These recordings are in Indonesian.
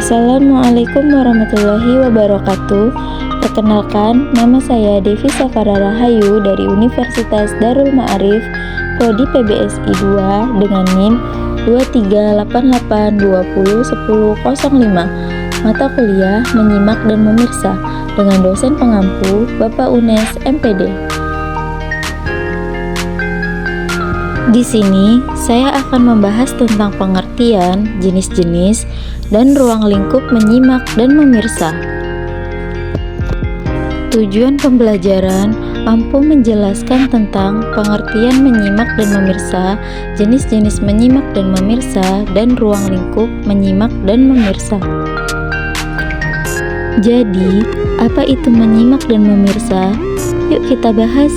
Assalamualaikum warahmatullahi wabarakatuh. Perkenalkan, nama saya Devi Safara Rahayu dari Universitas Darul Ma'arif, Prodi PBSI 2 dengan NIM 2388201005. Mata kuliah menyimak dan memirsa dengan dosen pengampu Bapak Unes MPD. Di sini, saya akan membahas tentang pengertian, jenis-jenis, dan ruang lingkup menyimak dan memirsa. Tujuan pembelajaran mampu menjelaskan tentang pengertian menyimak dan memirsa, jenis-jenis menyimak dan memirsa, dan ruang lingkup menyimak dan memirsa. Jadi, apa itu menyimak dan memirsa? Yuk kita bahas.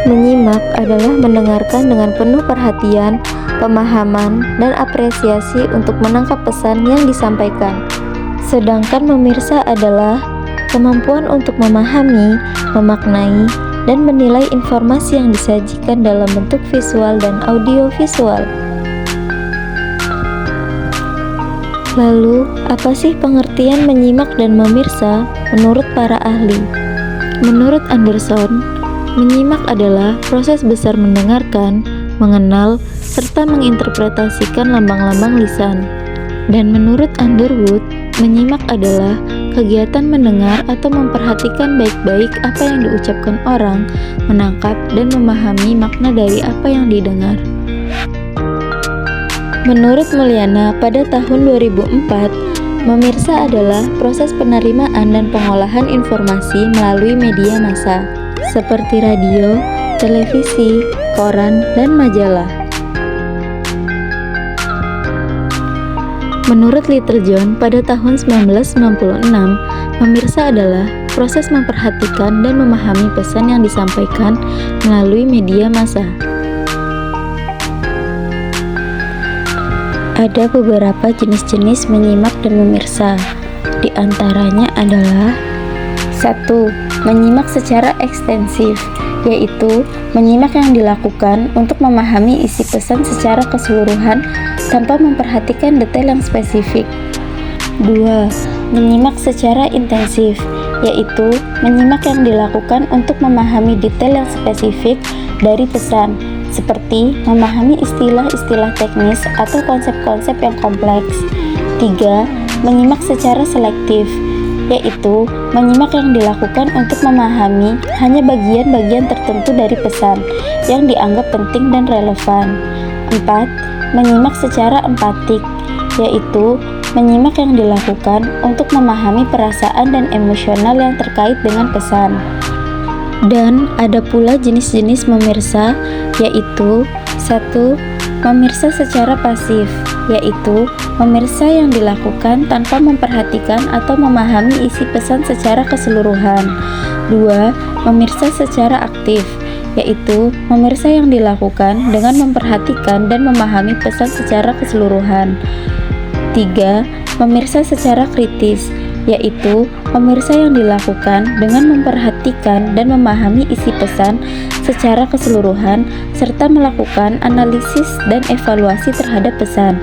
Menyimak adalah mendengarkan dengan penuh perhatian, pemahaman, dan apresiasi untuk menangkap pesan yang disampaikan. Sedangkan memirsa adalah kemampuan untuk memahami, memaknai, dan menilai informasi yang disajikan dalam bentuk visual dan audiovisual. Lalu, apa sih pengertian menyimak dan memirsa menurut para ahli? Menurut Anderson, menyimak adalah proses besar mendengarkan, mengenal, serta menginterpretasikan lambang-lambang lisan. Dan menurut Underwood, menyimak adalah kegiatan mendengar atau memperhatikan baik-baik apa yang diucapkan orang, menangkap dan memahami makna dari apa yang didengar. Menurut Mulyana, pada tahun 2004, memirsa adalah proses penerimaan dan pengolahan informasi melalui media massa, seperti radio, televisi, koran, dan majalah. Menurut Littlejohn, pada tahun 1996, memirsa adalah proses memperhatikan dan memahami pesan yang disampaikan melalui media massa. Ada beberapa jenis-jenis menyimak dan memirsa. Di antaranya adalah 1. Menyimak secara ekstensif, yaitu menyimak yang dilakukan untuk memahami isi pesan secara keseluruhan tanpa memperhatikan detail yang spesifik. 2. Menyimak secara intensif, yaitu menyimak yang dilakukan untuk memahami detail yang spesifik dari pesan, seperti memahami istilah-istilah teknis atau konsep-konsep yang kompleks. 3. Menyimak secara selektif, yaitu menyimak yang dilakukan untuk memahami hanya bagian-bagian tertentu dari pesan yang dianggap penting dan relevan. 4. Menyimak secara empatik, yaitu menyimak yang dilakukan untuk memahami perasaan dan emosional yang terkait dengan pesan. Dan ada pula jenis-jenis memirsa, yaitu 1. Memirsa secara pasif, yaitu memirsa yang dilakukan tanpa memperhatikan atau memahami isi pesan secara keseluruhan. 2. Memirsa secara aktif, yaitu memirsa yang dilakukan dengan memperhatikan dan memahami pesan secara keseluruhan. 3. Memirsa secara kritis, yaitu pemirsa yang dilakukan dengan memperhatikan dan memahami isi pesan secara keseluruhan serta melakukan analisis dan evaluasi terhadap pesan.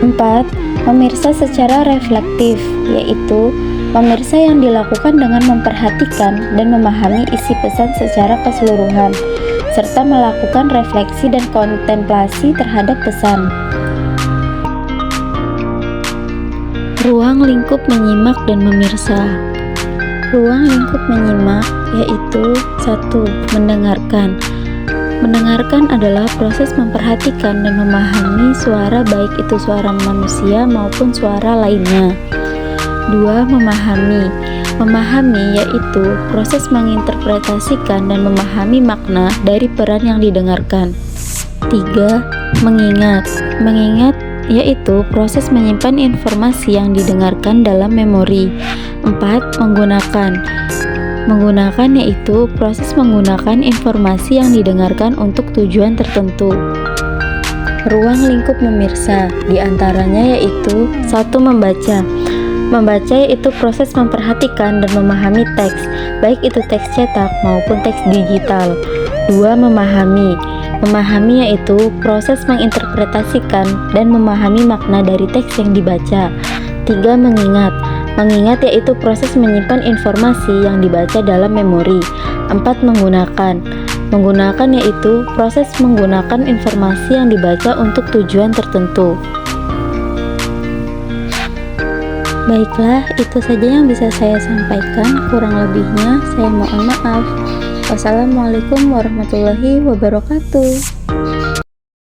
4. Pemirsa secara reflektif, yaitu pemirsa yang dilakukan dengan memperhatikan dan memahami isi pesan secara keseluruhan serta melakukan refleksi dan kontemplasi terhadap pesan. Ruang lingkup menyimak dan memirsa. Ruang lingkup menyimak yaitu 1. Mendengarkan. Mendengarkan adalah proses memperhatikan dan memahami suara, baik itu suara manusia maupun suara lainnya. 2. Memahami. Memahami yaitu proses menginterpretasikan dan memahami makna dari peran yang didengarkan. 3. Mengingat. Mengingat yaitu proses menyimpan informasi yang didengarkan dalam memori. 4. Menggunakan. Menggunakan yaitu proses menggunakan informasi yang didengarkan untuk tujuan tertentu. Ruang lingkup memirsa diantaranya yaitu 1. Membaca. Membaca yaitu proses memperhatikan dan memahami teks, baik itu teks cetak maupun teks digital. 2. Memahami. Memahami yaitu proses menginterpretasikan dan memahami makna dari teks yang dibaca. 3. Mengingat. Mengingat yaitu proses menyimpan informasi yang dibaca dalam memori. 4. Menggunakan. Menggunakan yaitu proses menggunakan informasi yang dibaca untuk tujuan tertentu. Baiklah, itu saja yang bisa saya sampaikan. Kurang lebihnya saya mohon maaf. Wassalamualaikum warahmatullahi wabarakatuh.